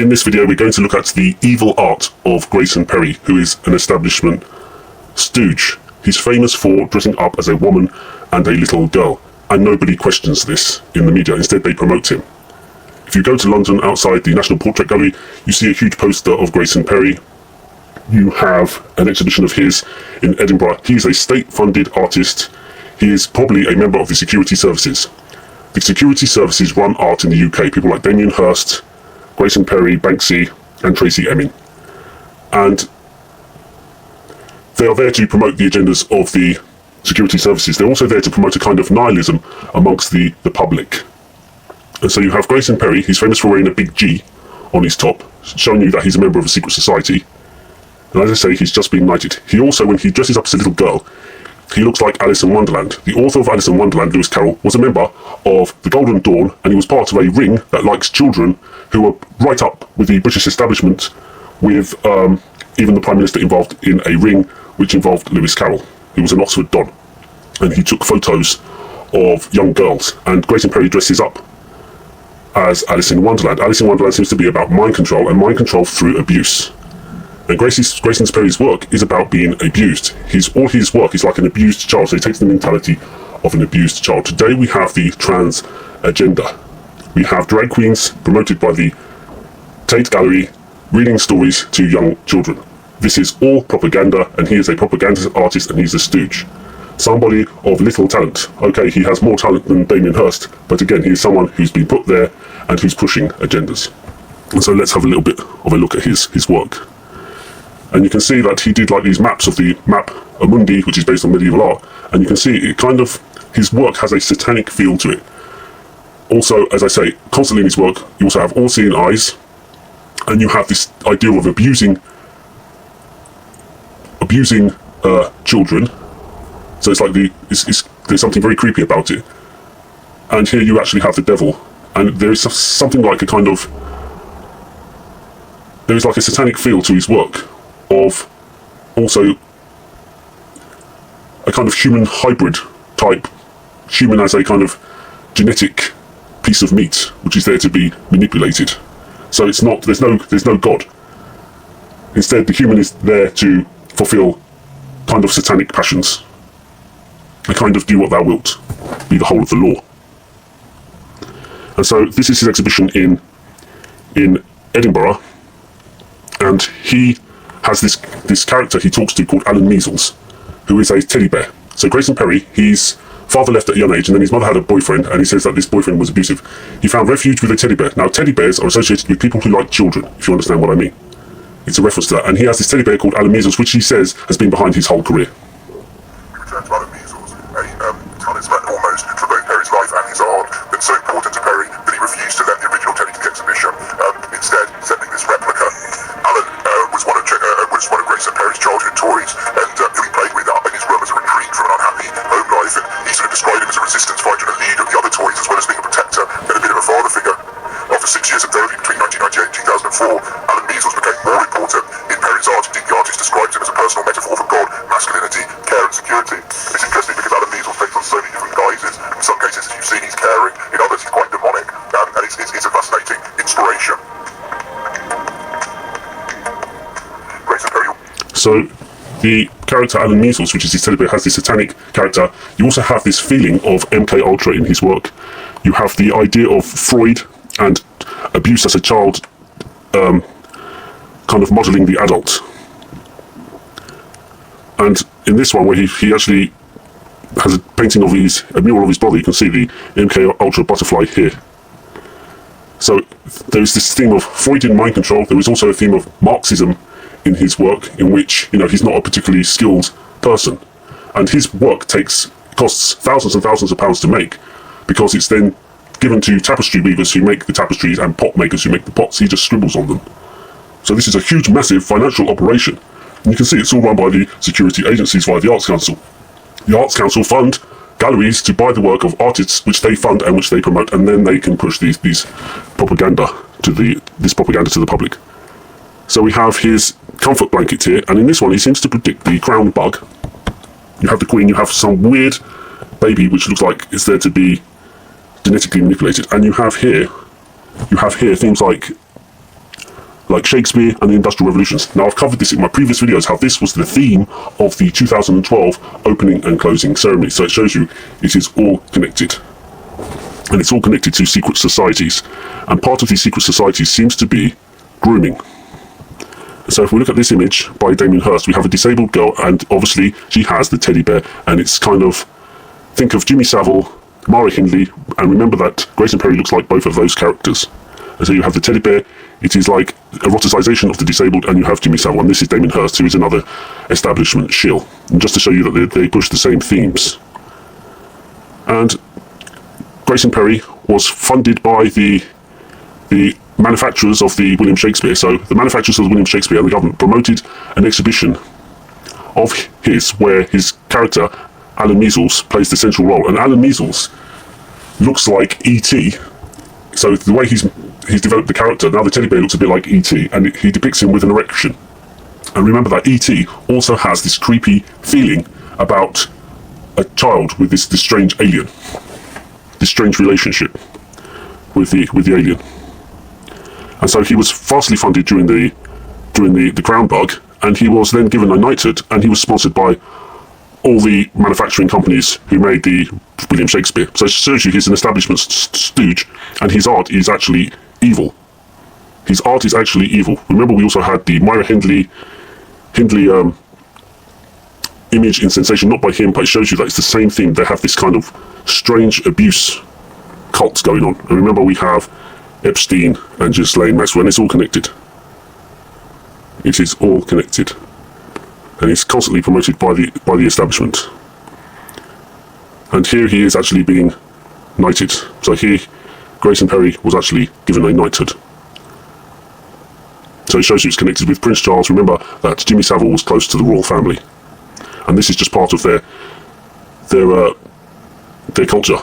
In this video, we're going to look at the evil art of Grayson Perry, who is an establishment stooge. He's famous for dressing up as a woman and a little girl, and nobody questions this in the media. Instead, they promote him. If you go to London, outside the National Portrait Gallery, you see a huge poster of Grayson Perry. You have an exhibition of his in Edinburgh. He is a state-funded artist. He is probably a member of the security services. The security services run art in the UK. People like Damien Hirst, Grayson Perry, Banksy, and Tracy Emin. And they are there to promote the agendas of the security services. They're also there to promote a kind of nihilism amongst the public. And so you have Grayson Perry. He's famous for wearing a big G on his top, showing you that he's a member of a secret society. And as I say, he's just been knighted. He also, when he dresses up as a little girl, he looks like Alice in Wonderland. The author of Alice in Wonderland, Lewis Carroll, was a member of the Golden Dawn, and he was part of a ring that likes children who were right up with the British establishment, with even the Prime Minister involved in a ring which involved Lewis Carroll. He was an Oxford Don, and he took photos of young girls. And Grayson Perry dresses up as Alice in Wonderland. Alice in Wonderland seems to be about mind control, and mind control through abuse. And Grayson Perry's work is about being abused. All his work is like an abused child, so he takes the mentality of an abused child. Today we have the trans agenda. We have drag queens promoted by the Tate Gallery reading stories to young children. This is all propaganda, and he is a propaganda artist, and he's a stooge. Somebody of little talent. Okay, he has more talent than Damien Hirst, but again, he is someone who's been put there and who's pushing agendas. And so let's have a little bit of a look at his work. And you can see that he did like these maps of the map Amundi, which is based on medieval art. And you can see it kind of, his work has a satanic feel to it. Also, as I say, constantly in his work, you also have all-seeing eyes, and you have this idea of abusing children. So it's like there's something very creepy about it. And here you actually have the devil, and there is something like there is like a satanic feel to his work, of also a kind of human hybrid type, human as a kind of genetic piece of meat which is there to be manipulated. So it's not, there's no God. Instead, the human is there to fulfill kind of satanic passions, a kind of do what thou wilt, be the whole of the law. And so this is his exhibition in Edinburgh, and he has this character he talks to called Alan Measles, who is a teddy bear. So Grayson Perry, his father left at a young age, and then his mother had a boyfriend, and he says that this boyfriend was abusive. He found refuge with a teddy bear. Now, teddy bears are associated with people who like children, if you understand what I mean. It's a reference to that. And he has this teddy bear called Alan Measles, which he says has been behind his whole career. We return to Alan Measles, a talisman almost for both Perry's life and his art, but so important to Perry that he refused to let the original Teddy exhibition, instead sending this replica. Alan was one of Grayson Perry's childhood toys, and who he played with up in his room as a retreat from an unhappy home life, and he sort of described him as a resistance fighter and a leader of the other toys, as well as being a protector and a bit of a father figure. After 6 years of therapy between 1998 and 2004, Alan Measles became more important in Perry's art. Indeed, the artist describes him as a personal metaphor for God, masculinity, care and security. And it's interesting because Alan Measles takes on so many different guises. In some cases, as you've seen, he's caring. In others, he's quite demonic. And it's a fascinating inspiration. Grayson Perry. So the character Alan Measles, which is his teddy bear, has this satanic character. You also have this feeling of MK Ultra in his work. You have the idea of Freud and abuse as a child, kind of modelling the adult. And in this one, where he actually has a painting of a mural of his brother, you can see the MK Ultra butterfly here. So there is this theme of Freudian mind control. There is also a theme of Marxism in his work, in which, you know, he's not a particularly skilled person, and his work costs thousands and thousands of pounds to make, because it's then given to tapestry weavers who make the tapestries and pot makers who make the pots. He just scribbles on them. So this is a huge, massive financial operation, and you can see it's all run by the security agencies via the Arts Council. The Arts Council fund galleries to buy the work of artists, which they fund and which they promote, and then they can push this propaganda to the public. So we have his comfort blanket here, and in this one he seems to predict the crown bug. You have the queen, you have some weird baby which looks like it's there to be genetically manipulated, and you have here things like like Shakespeare and the Industrial Revolutions. Now, I've covered this in my previous videos, how this was the theme of the 2012 opening and closing ceremony. So it shows you it is all connected. And it's all connected to secret societies. And part of these secret societies seems to be grooming. So if we look at this image by Damien Hirst, we have a disabled girl, and obviously she has the teddy bear, and it's kind of, think of Jimmy Savile, Mara Hindley, and remember that Grayson Perry looks like both of those characters. And so you have the teddy bear, it is like eroticization of the disabled, and you have Jimmy Savile, and this is Damien Hirst, who is another establishment shill. And just to show you that they push the same themes. And Grayson Perry was funded by the manufacturers of the William Shakespeare. So the manufacturers of the William Shakespeare and the government promoted an exhibition of his where his character Alan Measles plays the central role, and Alan Measles looks like E.T. So the way he's developed the character, now the teddy bear looks a bit like E.T. and he depicts him with an erection. And remember that E.T. also has this creepy feeling about a child with this strange alien, this strange relationship with the alien. And so he was vastly funded during the Crown Bug, and he was then given a knighthood, and he was sponsored by all the manufacturing companies who made the William Shakespeare. So it shows you he's an establishment stooge, and his art is actually evil. His art is actually evil. Remember, we also had the Myra Hindley image in Sensation, not by him, but it shows you that it's the same thing. They have this kind of strange abuse cult going on. And remember, we have Epstein and Ghislaine Maxwell, and it's all connected. It is all connected. And he's constantly promoted by the establishment. And here he is actually being knighted. So here, Grayson Perry was actually given a knighthood. So it shows you it's connected with Prince Charles. Remember that Jimmy Savile was close to the royal family. And this is just part of their culture.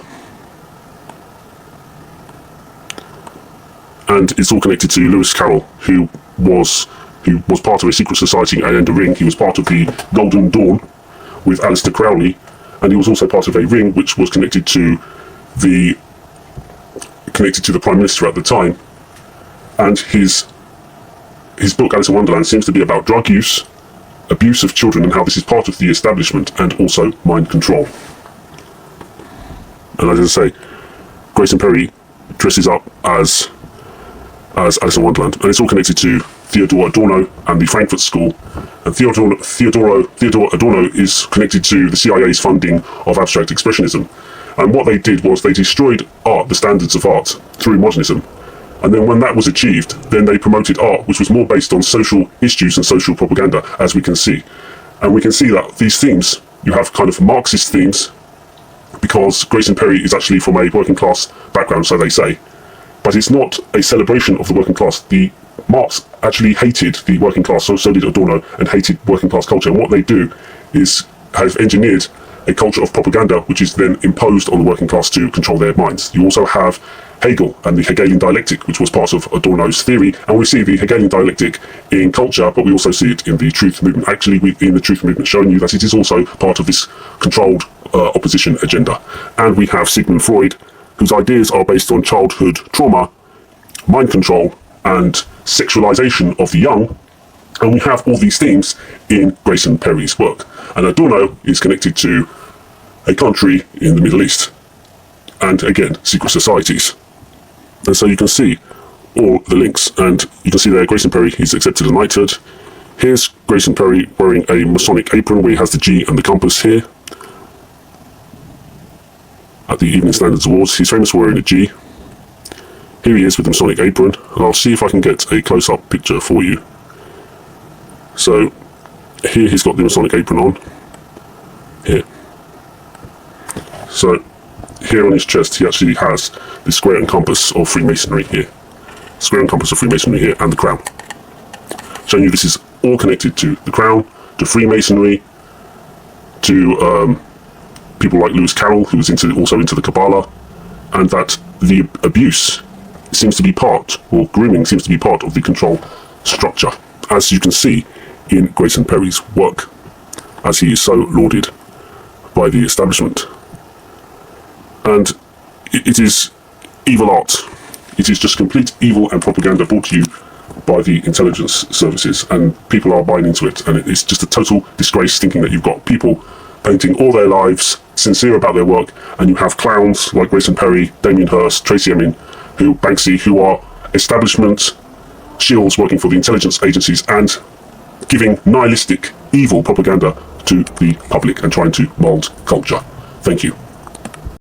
And it's all connected to Lewis Carroll, who was part of a secret society and a ring. He was part of the Golden Dawn with Aleister Crowley, and he was also part of a ring which was connected to the Prime Minister at the time. And his book Alice in Wonderland seems to be about drug use, abuse of children, and how this is part of the establishment and also mind control. And as I say, Grayson Perry dresses up as Alice in Wonderland, and it's all connected to Theodore Adorno and the Frankfurt School. And Theodore Adorno is connected to the CIA's funding of abstract expressionism. And what they did was they destroyed art, the standards of art, through modernism. And then when that was achieved, then they promoted art which was more based on social issues and social propaganda, as we can see. And we can see that these themes, you have kind of Marxist themes, because Grayson Perry is actually from a working class background, so they say. But it's not a celebration of the working class. The Marx actually hated the working class, so did Adorno, and hated working class culture. And what they do is have engineered a culture of propaganda, which is then imposed on the working class to control their minds. You also have Hegel and the Hegelian dialectic, which was part of Adorno's theory, and we see the Hegelian dialectic in culture, but we also see it in the truth movement. Actually, in the truth movement, showing you that it is also part of this controlled opposition agenda. And we have Sigmund Freud, whose ideas are based on childhood trauma, mind control, and sexualization of the young. And we have all these themes in Grayson Perry's work. And Adorno is connected to a country in the Middle East, and again, secret societies. And so you can see all the links, and you can see there Grayson Perry, he's accepted a knighthood. Here's Grayson Perry wearing a Masonic apron where he has the G and the compass here. At the Evening Standards Awards, he's famous for wearing a G. Here he is with the Masonic apron, and I'll see if I can get a close-up picture for you. So, here he's got the Masonic apron on. Here. So, here on his chest he actually has the square and compass of Freemasonry here. Square and compass of Freemasonry here, and the crown. Showing you this is all connected to the crown, to Freemasonry, to people like Lewis Carroll, who was also into the Kabbalah, and that the abuse seems to be part, or grooming seems to be part of the control structure, as you can see in Grayson Perry's work, as he is so lauded by the establishment. And it is evil art. It is just complete evil and propaganda brought to you by the intelligence services, and people are buying into it, and it's just a total disgrace thinking that you've got people painting all their lives, sincere about their work, and you have clowns like Grayson Perry, Damien Hirst, Tracy Emin, Banksy, who are establishment shills working for the intelligence agencies and giving nihilistic, evil propaganda to the public and trying to mould culture. Thank you.